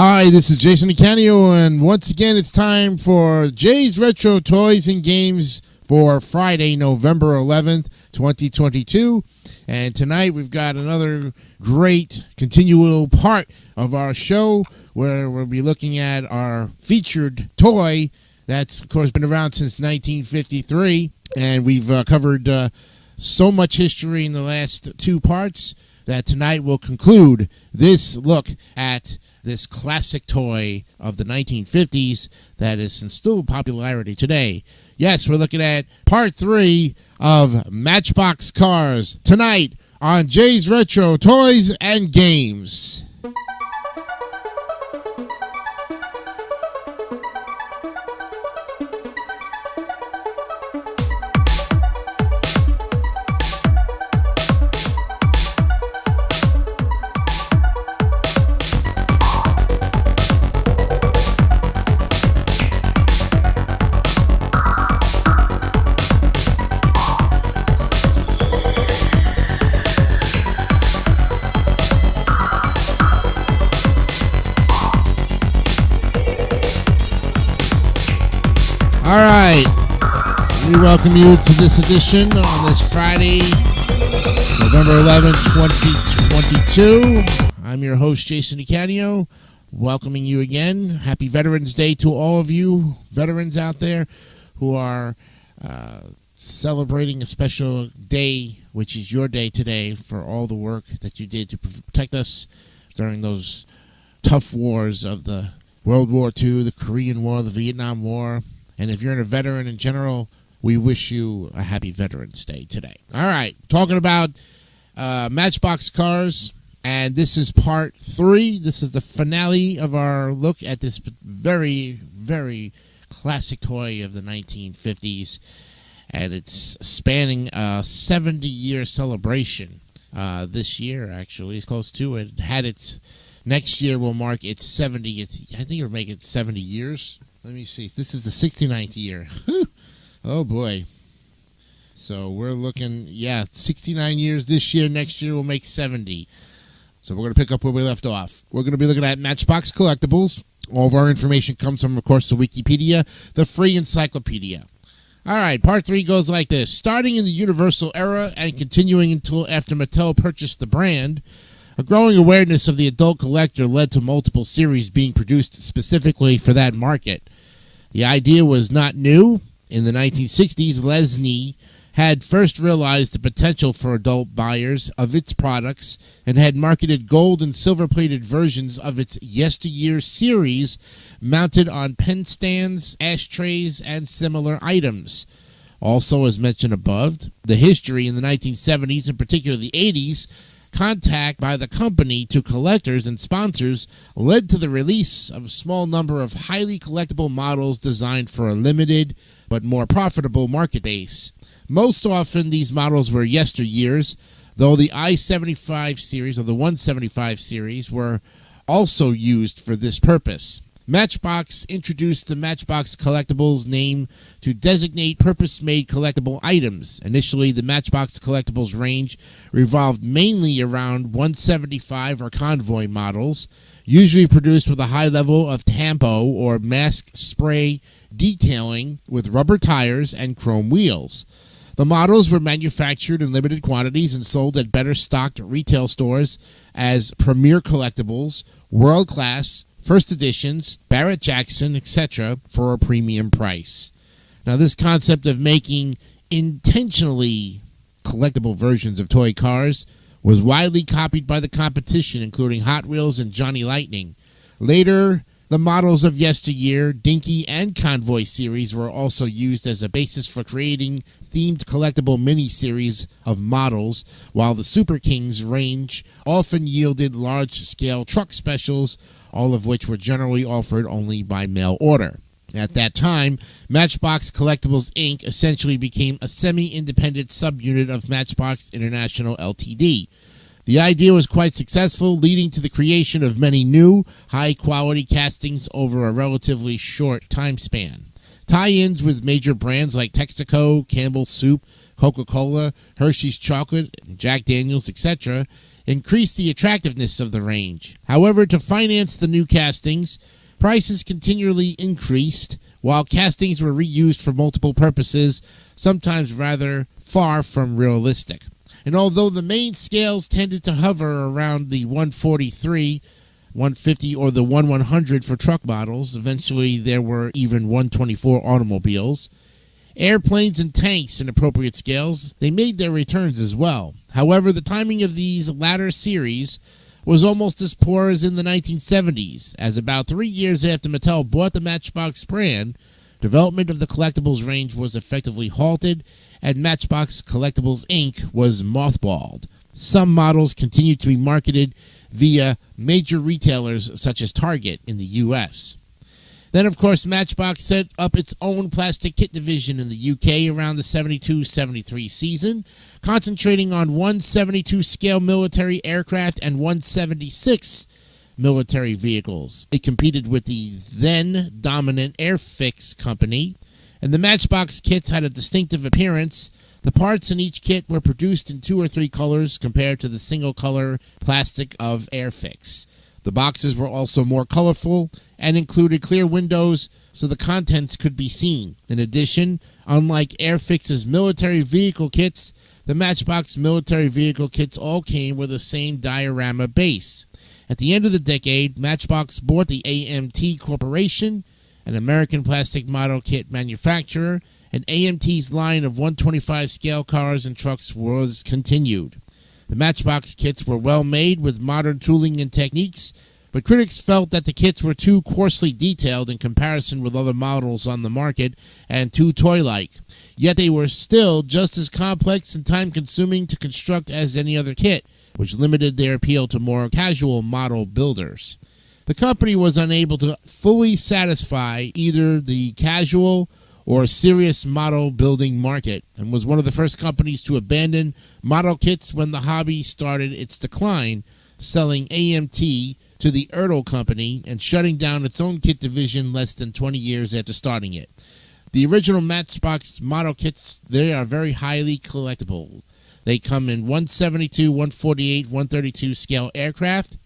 Hi, this is Jason Canio, and once again it's time for Jay's Retro Toys and Games for Friday, November 11th, 2022. And tonight we've got another great continual part of our show where we'll be looking at our featured toy that's, of course, been around since 1953. And we've covered so much history in the last two parts that tonight we'll conclude this look at this classic toy of the 1950s that is in still popularity today. Yes, we're looking at part 3 of Matchbox Cars tonight on Jay's Retro Toys and Games. All right, we welcome you to this edition on this Friday, November 11th, 2022. I'm your host, Jason Canio, welcoming you again. Happy Veterans Day to all of you veterans out there who are celebrating a special day, which is your day today, for all the work that you did to protect us during those tough wars of the World War II, the Korean War, the Vietnam War. And if you're a veteran in general, we wish you a happy Veterans Day today. All right, talking about Matchbox Cars, and this is part 3. This is the finale of our look at this very, very classic toy of the 1950s, and it's spanning a 70-year celebration this year, actually. It's close to it. It had its, next year will mark its 70th, I think it'll make it 70 years. Let me see. This is the 69th year. Oh, boy. So we're looking, 69 years this year. Next year we'll make 70. So we're going to pick up where we left off. We're going to be looking at Matchbox Collectibles. All of our information comes from, of course, the Wikipedia, the free encyclopedia. All right, part 3 goes like this. Starting in the Universal era and continuing until after Mattel purchased the brand, a growing awareness of the adult collector led to multiple series being produced specifically for that market. The idea was not new. In the 1960s, Lesney had first realized the potential for adult buyers of its products and had marketed gold and silver-plated versions of its yesteryear series mounted on pen stands, ashtrays, and similar items. Also, as mentioned above, the history in the 1970s, and particularly the 80s, contact by the company to collectors and sponsors led to the release of a small number of highly collectible models designed for a limited but more profitable market base. Most often these models were yesteryears, though the I-75 series or the 175 series were also used for this purpose. Matchbox introduced the Matchbox Collectibles name to designate purpose-made collectible items. Initially, the Matchbox Collectibles range revolved mainly around 175 or convoy models, usually produced with a high level of tampo or mask spray detailing with rubber tires and chrome wheels. The models were manufactured in limited quantities and sold at better-stocked retail stores as Premier Collectibles, World Class, First Editions, Barrett-Jackson, etc. for a premium price. Now, this concept of making intentionally collectible versions of toy cars was widely copied by the competition, including Hot Wheels and Johnny Lightning. Later, the models of yesteryear, Dinky, and Convoy series were also used as a basis for creating themed collectible mini-series of models, while the Super Kings range often yielded large-scale truck specials, all of which were generally offered only by mail order. At that time, Matchbox Collectibles, Inc. essentially became a semi-independent subunit of Matchbox International Ltd. The idea was quite successful, leading to the creation of many new, high-quality castings over a relatively short time span. Tie-ins with major brands like Texaco, Campbell's Soup, Coca-Cola, Hershey's Chocolate, Jack Daniels, etc. increased the attractiveness of the range. However, to finance the new castings, prices continually increased, while castings were reused for multiple purposes, sometimes rather far from realistic. And although the main scales tended to hover around the 143, 150, or the 100 for truck models, eventually there were even 124 automobiles, airplanes and tanks in appropriate scales, they made their returns as well. However, the timing of these latter series was almost as poor as in the 1970s, as about 3 years after Mattel bought the Matchbox brand, development of the collectibles range was effectively halted, and Matchbox Collectibles Inc. was mothballed. Some models continued to be marketed via major retailers such as Target in the U.S. Then, of course, Matchbox set up its own plastic kit division in the UK around the 72-73 season, concentrating on 172 scale military aircraft and 176 military vehicles. It competed with the then dominant Airfix company, and the Matchbox kits had a distinctive appearance. The parts in each kit were produced in 2 or 3 colors compared to the single color plastic of Airfix. The boxes were also more colorful and included clear windows so the contents could be seen. In addition, unlike Airfix's military vehicle kits, the Matchbox military vehicle kits all came with the same diorama base. At the end of the decade, Matchbox bought the AMT Corporation, an American plastic model kit manufacturer, and AMT's line of 125 scale cars and trucks was continued. The Matchbox kits were well made with modern tooling and techniques, but critics felt that the kits were too coarsely detailed in comparison with other models on the market and too toy-like. Yet they were still just as complex and time-consuming to construct as any other kit, which limited their appeal to more casual model builders. The company was unable to fully satisfy either the casual or serious model building market, and was one of the first companies to abandon model kits when the hobby started its decline, selling AMT to the Ertl Company and shutting down its own kit division less than 20 years after starting it. The original Matchbox model kits, they are very highly collectible. They come in 172, 148, 132 scale aircraft,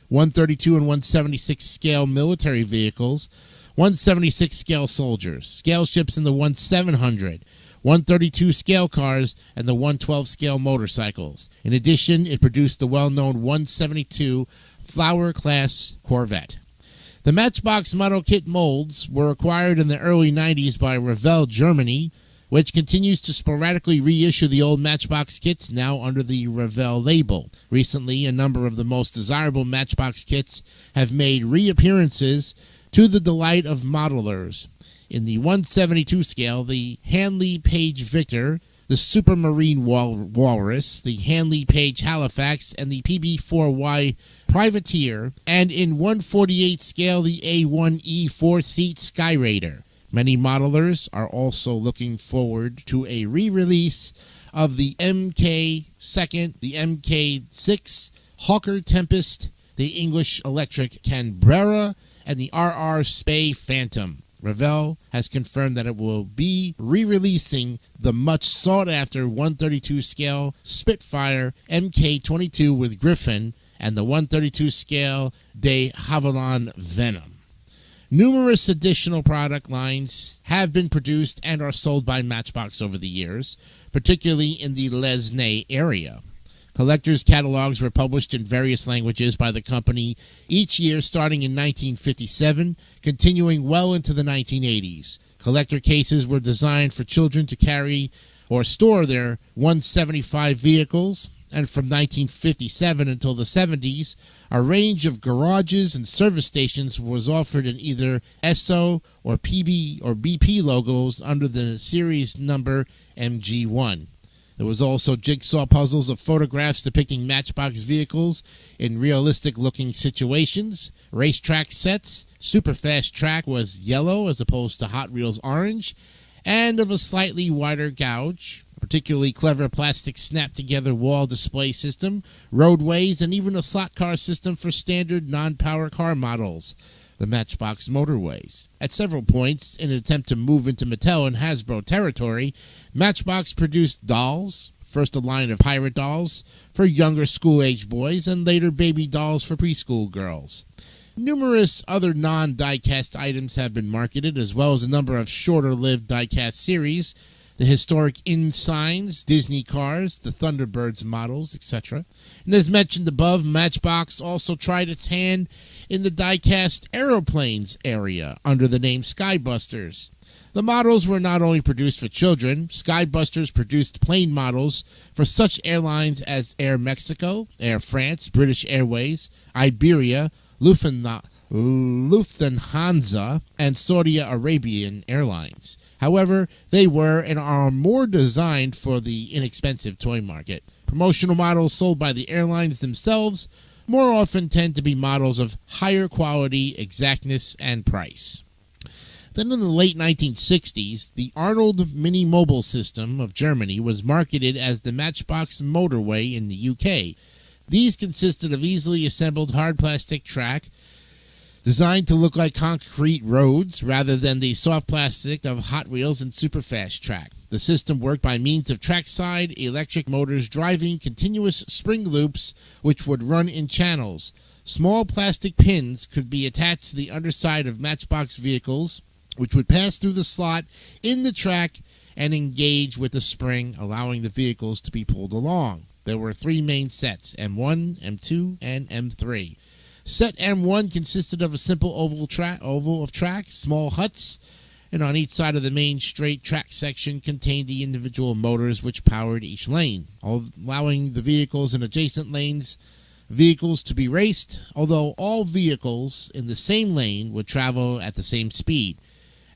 132 and 176 scale military vehicles, 176 scale soldiers, scale ships in the 1700, 132 scale cars, and the 112 scale motorcycles. In addition, it produced the well-known 172 Flower-class Corvette. The Matchbox model kit molds were acquired in the early 90s by Revell Germany, which continues to sporadically reissue the old Matchbox kits now under the Revell label. Recently, a number of the most desirable Matchbox kits have made reappearances to the delight of modelers. In the 172 scale, the Handley Page Victor, the Supermarine Walrus, the Handley Page Halifax, and the PB4Y Privateer, and in 148 scale, the A1E 4-seat Skyraider. Many modelers are also looking forward to a re-release of the MK2, the MK6, Hawker Tempest, the English Electric Canberra, and the RR Spey Phantom. Revell has confirmed that it will be re-releasing the much sought-after 132 scale Spitfire MK22 with Griffin and the 132 scale de Havilland Venom. Numerous additional product lines have been produced and are sold by Matchbox over the years, particularly in the Lesney area. Collectors' catalogs were published in various languages by the company each year starting in 1957, continuing well into the 1980s. Collector cases were designed for children to carry or store their 175 vehicles, and from 1957 until the 70s, a range of garages and service stations was offered in either SO or PB or BP logos under the series number MG1. There was also jigsaw puzzles of photographs depicting Matchbox vehicles in realistic-looking situations, racetrack sets, Superfast Track was yellow as opposed to Hot Wheels orange, and of a slightly wider gauge, a particularly clever plastic snap-together wall display system, roadways, and even a slot car system for standard non-power car models, the Matchbox motorways. At several points, in an attempt to move into Mattel and Hasbro territory, Matchbox produced dolls, first a line of pirate dolls for younger school-age boys, and later baby dolls for preschool girls. Numerous other non-die-cast items have been marketed, as well as a number of shorter-lived die-cast series, the historic inn signs, Disney cars, the Thunderbirds models, etc. And as mentioned above, Matchbox also tried its hand in the die-cast aeroplanes area under the name Skybusters. The models were not only produced for children. Skybusters produced plane models for such airlines as Air Mexico, Air France, British Airways, Iberia, Lufthansa, and Saudi Arabian Airlines. However, they were and are more designed for the inexpensive toy market. Promotional models sold by the airlines themselves more often tend to be models of higher quality, exactness, and price. Then in the late 1960s, the Arnold Mini Mobile System of Germany was marketed as the Matchbox Motorway in the UK. These consisted of easily assembled hard plastic track designed to look like concrete roads rather than the soft plastic of Hot Wheels and Superfast track. The system worked by means of trackside electric motors driving continuous spring loops which would run in channels. Small plastic pins could be attached to the underside of Matchbox vehicles, which would pass through the slot in the track and engage with the spring, allowing the vehicles to be pulled along. There were three main sets, M1, M2, and M3. Set M1 consisted of a simple oval of track, small huts, and on each side of the main straight track section contained the individual motors which powered each lane, allowing the vehicles in adjacent lanes to be raced, although all vehicles in the same lane would travel at the same speed.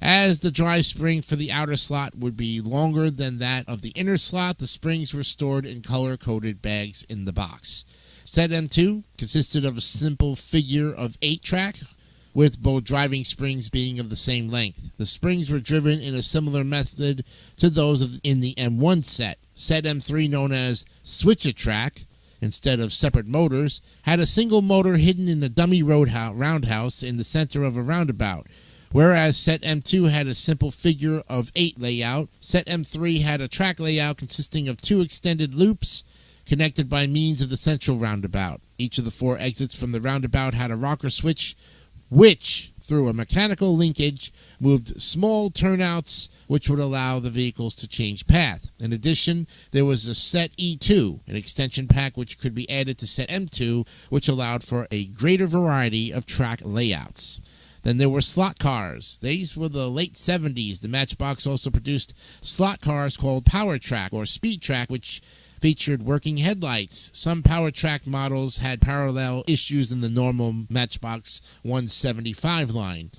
As the drive spring for the outer slot would be longer than that of the inner slot, the springs were stored in color-coded bags in the box. Set M2 consisted of a simple figure of 8 track, with both driving springs being of the same length. The springs were driven in a similar method to those in the M1 set. Set M3, known as Switch-A-Track, instead of separate motors, had a single motor hidden in a dummy roundhouse in the center of a roundabout. Whereas Set M2 had a simple figure of 8 layout, Set M3 had a track layout consisting of 2 extended loops connected by means of the central roundabout. Each of the 4 exits from the roundabout had a rocker switch, which, through a mechanical linkage, moved small turnouts which would allow the vehicles to change path. In addition, there was a Set E2, an extension pack which could be added to Set M2, which allowed for a greater variety of track layouts. Then there were slot cars. These were the late 70s. The Matchbox also produced slot cars called Power Track or Speed Track, which featured working headlights. Some Power Track models had parallel issues in the normal Matchbox 175 line.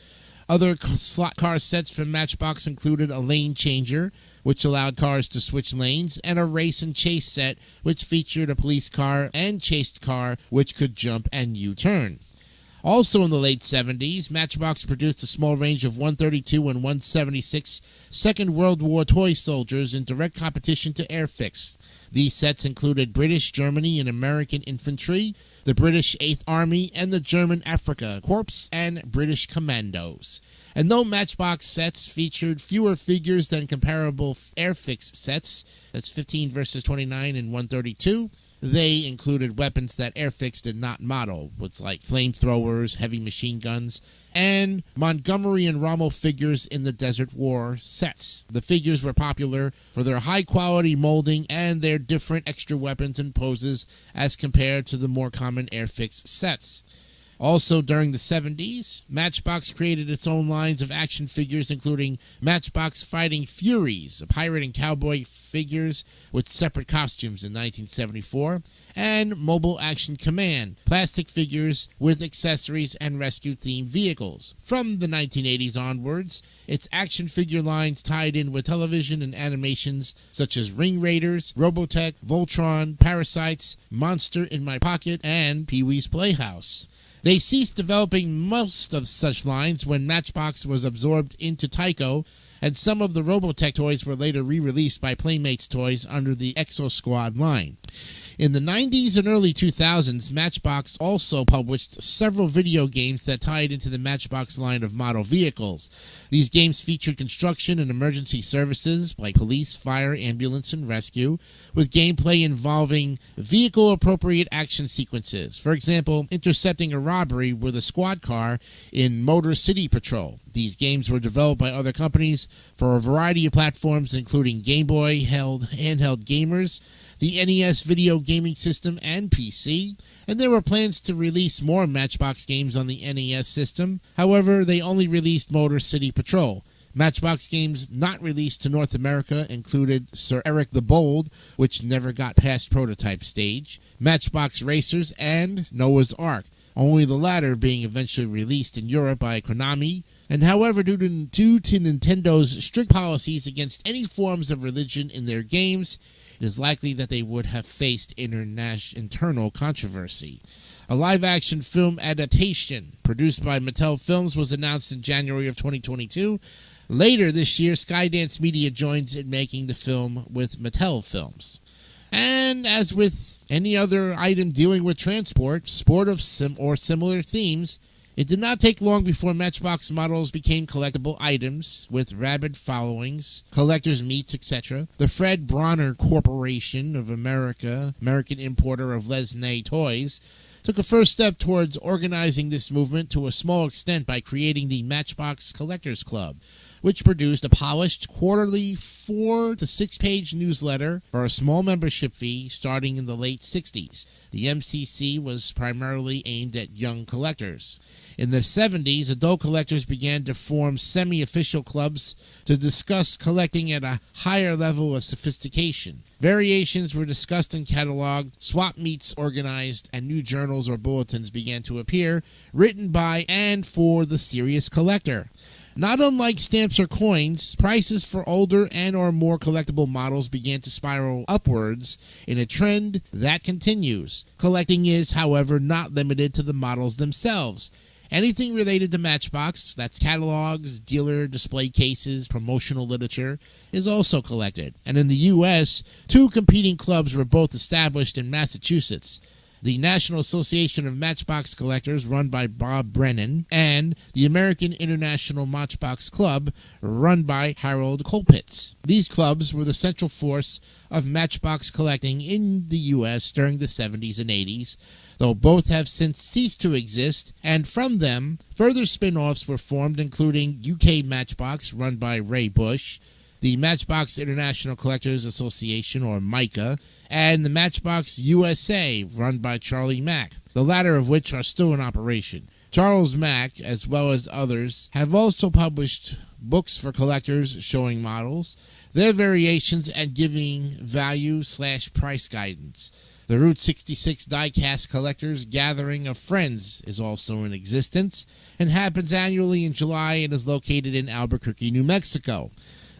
Other slot car sets from Matchbox included a lane changer, which allowed cars to switch lanes, and a race and chase set, which featured a police car and chased car, which could jump and U-turn. Also in the late 70s, Matchbox produced a small range of 132 and 176 Second World War toy soldiers in direct competition to Airfix. These sets included British, Germany, and American infantry, the British 8th Army, and the German Afrika Corps, and British Commandos. And though Matchbox sets featured fewer figures than comparable Airfix sets, that's 15 versus 29 and 132, they included weapons that Airfix did not model, with like flamethrowers, heavy machine guns, and Montgomery and Rommel figures in the Desert War sets. The figures were popular for their high-quality molding and their different extra weapons and poses as compared to the more common Airfix sets. Also during the 70s, Matchbox created its own lines of action figures, including Matchbox Fighting Furies, a pirate and cowboy figures with separate costumes in 1974, and Mobile Action Command, plastic figures with accessories and rescue-themed vehicles. From the 1980s onwards, its action figure lines tied in with television and animations such as Ring Raiders, Robotech, Voltron, Parasites, Monster in My Pocket, and Pee-wee's Playhouse. They ceased developing most of such lines when Matchbox was absorbed into Tyco, and some of the Robotech toys were later re-released by Playmates Toys under the Exo Squad line. In the 90s and early 2000s, Matchbox also published several video games that tied into the Matchbox line of model vehicles. These games featured construction and emergency services like police, fire, ambulance, and rescue, with gameplay involving vehicle-appropriate action sequences. For example, intercepting a robbery with a squad car in Motor City Patrol. These games were developed by other companies for a variety of platforms, including Game Boy, handheld gamers, the NES video gaming system, and PC, and there were plans to release more Matchbox games on the NES system. However, they only released Motor City Patrol. Matchbox games not released to North America included Sir Eric the Bold, which never got past prototype stage, Matchbox Racers, and Noah's Ark, only the latter being eventually released in Europe by Konami. And however, due to Nintendo's strict policies against any forms of religion in their games, it is likely that they would have faced internal controversy. A live-action film adaptation produced by Mattel Films was announced in January of 2022. Later this year, Skydance Media joins in making the film with Mattel Films. And as with any other item dealing with transport, sport of similar themes, it did not take long before Matchbox models became collectible items with rabid followings, collectors' meets, etc. The Fred Bronner Corporation of American importer of Lesney toys, took a first step towards organizing this movement to a small extent by creating the Matchbox Collectors Club, which produced a polished quarterly 4 to 6 page newsletter for a small membership fee starting in the late 60s. The MCC was primarily aimed at young collectors. In the 70s, adult collectors began to form semi-official clubs to discuss collecting at a higher level of sophistication. Variations were discussed and cataloged, swap meets organized, and new journals or bulletins began to appear, written by and for the serious collector. Not unlike stamps or coins, prices for older and or more collectible models began to spiral upwards in a trend that continues. Collecting is, however, not limited to the models themselves. Anything related to Matchbox, that's catalogs, dealer display cases, promotional literature, is also collected. And in the U.S., 2 competing clubs were both established in Massachusetts: the National Association of Matchbox Collectors, run by Bob Brennan, and the American International Matchbox Club, run by Harold Kolpitz. These clubs were the central force of Matchbox collecting in the U.S. during the 70s and 80s, though both have since ceased to exist, and from them, further spin-offs were formed, including UK Matchbox, run by Ray Bush, the Matchbox International Collectors Association, or MICA, and the Matchbox USA, run by Charlie Mack, the latter of which are still in operation. Charles Mack, as well as others, have also published books for collectors showing models, their variations, and giving value/price guidance. The Route 66 Diecast Collectors Gathering of Friends is also in existence and happens annually in July and is located in Albuquerque, New Mexico.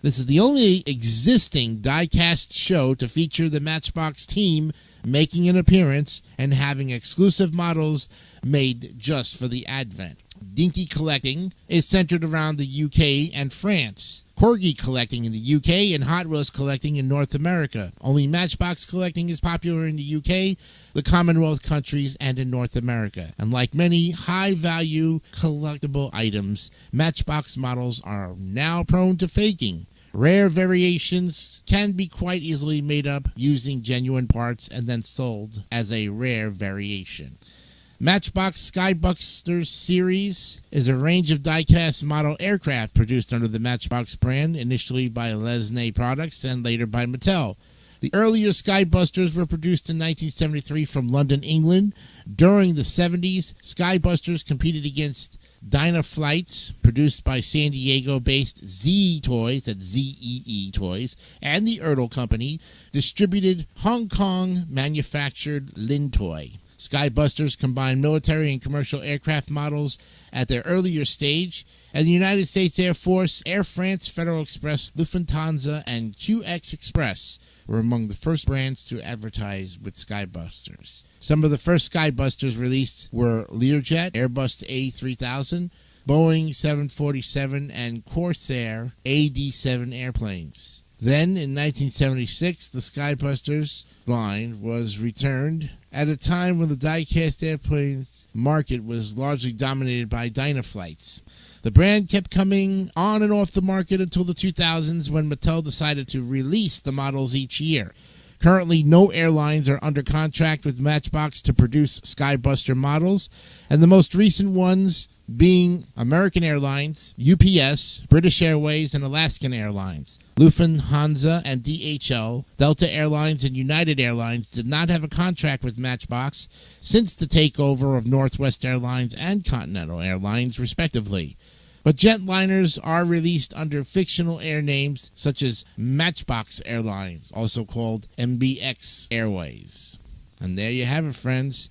This is the only existing diecast show to feature the Matchbox team making an appearance and having exclusive models made just for the advent. Dinky collecting is centered around the UK and France. Corgi collecting in the UK and Hot Wheels collecting in North America. Only Matchbox collecting is popular in the UK, the Commonwealth countries, and in North America. And like many high-value collectible items, Matchbox models are now prone to faking. Rare variations can be quite easily made up using genuine parts and then sold as a rare variation. Matchbox Skybusters series is a range of diecast model aircraft produced under the Matchbox brand, initially by Lesney Products and later by Mattel. The earlier Skybusters were produced in 1973 from London, England. During the 70s, Skybusters competed against Dynaflights, produced by San Diego-based Z Toys, that's ZEE Toys, and the Ertl Company, distributed Hong Kong-manufactured Lintoy. Skybusters combined military and commercial aircraft models at their earlier stage, and the United States Air Force, Air France, Federal Express, Lufthansa, and QX Express were among the first brands to advertise with Skybusters. Some of the first Skybusters released were Learjet, Airbus A3000, Boeing 747, and Corsair AD-7 airplanes. Then, in 1976, the Skybusters line was returned at a time when the die-cast airplanes market was largely dominated by Dynaflights. The brand kept coming on and off the market until the 2000s when Mattel decided to release the models each year. Currently, no airlines are under contract with Matchbox to produce Skybuster models, and the most recent ones being American Airlines, UPS, British Airways, and Alaskan Airlines. Lufthansa and DHL, Delta Airlines, and United Airlines did not have a contract with Matchbox since the takeover of Northwest Airlines and Continental Airlines, respectively. But jetliners are released under fictional air names such as Matchbox Airlines, also called MBX Airways. And there you have it, friends.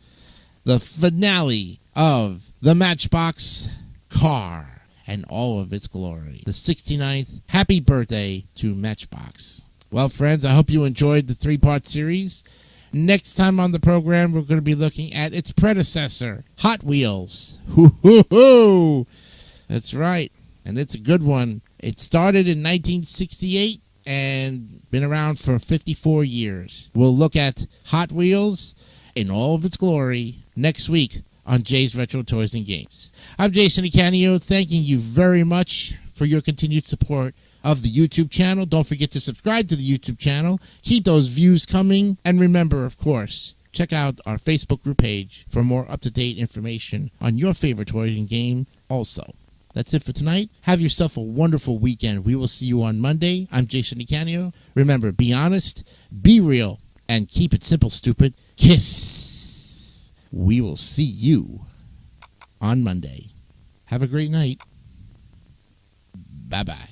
The finale of the Matchbox car and all of its glory. The 69th happy birthday to Matchbox. Well, friends, I hope you enjoyed the 3-part series. Next time on the program, we're going to be looking at its predecessor, Hot Wheels. Hoo-hoo-hoo! That's right, and it's a good one. It started in 1968 and been around for 54 years. We'll look at Hot Wheels in all of its glory next week on Jay's Retro Toys and Games. I'm Jason Icanio, thanking you very much for your continued support of the YouTube channel. Don't forget to subscribe to the YouTube channel. Keep those views coming. And remember, of course, check out our Facebook group page for more up-to-date information on your favorite toy and game also. That's it for tonight. Have yourself a wonderful weekend. We will see you on Monday. I'm Jason Icanio. Remember, be honest, be real, and keep it simple, stupid. Kiss. We will see you on Monday. Have a great night. Bye-bye.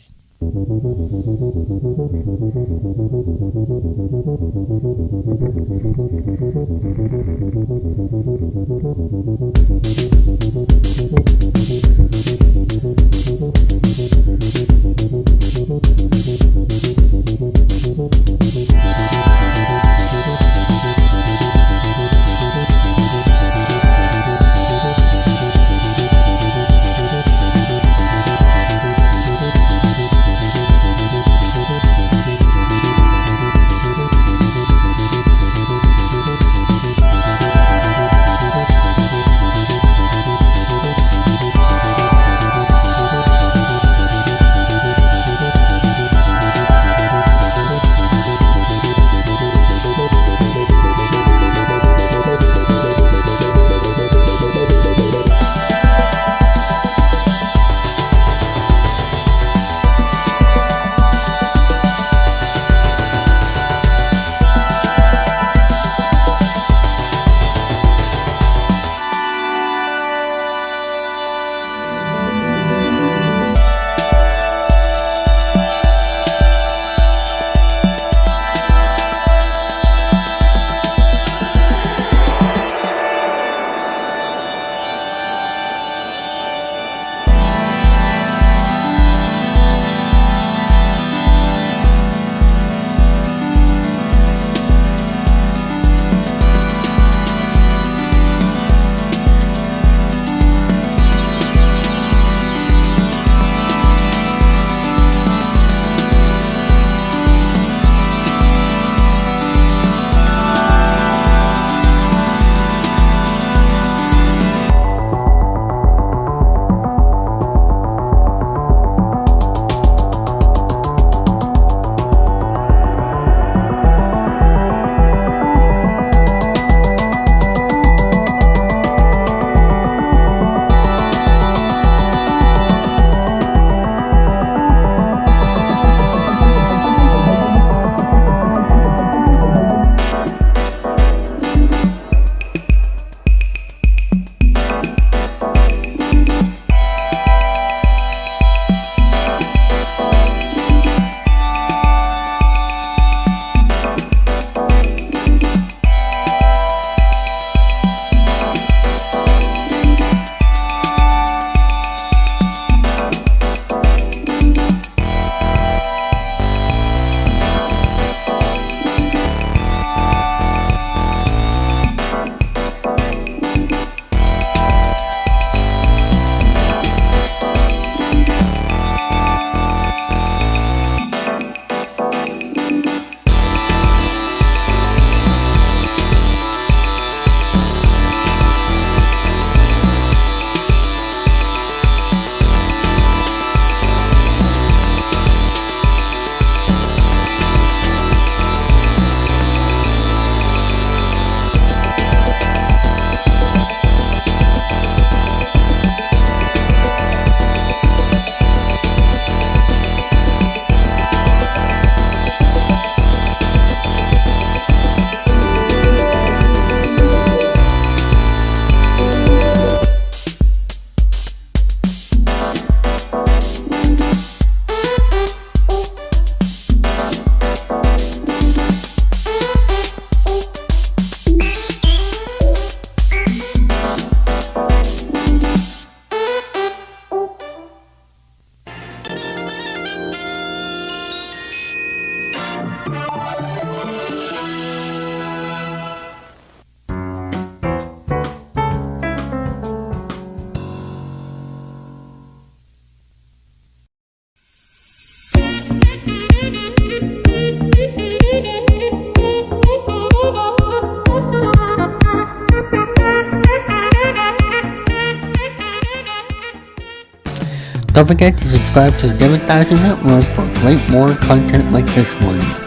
Don't forget to subscribe to the David3000 Network for great more content like this one.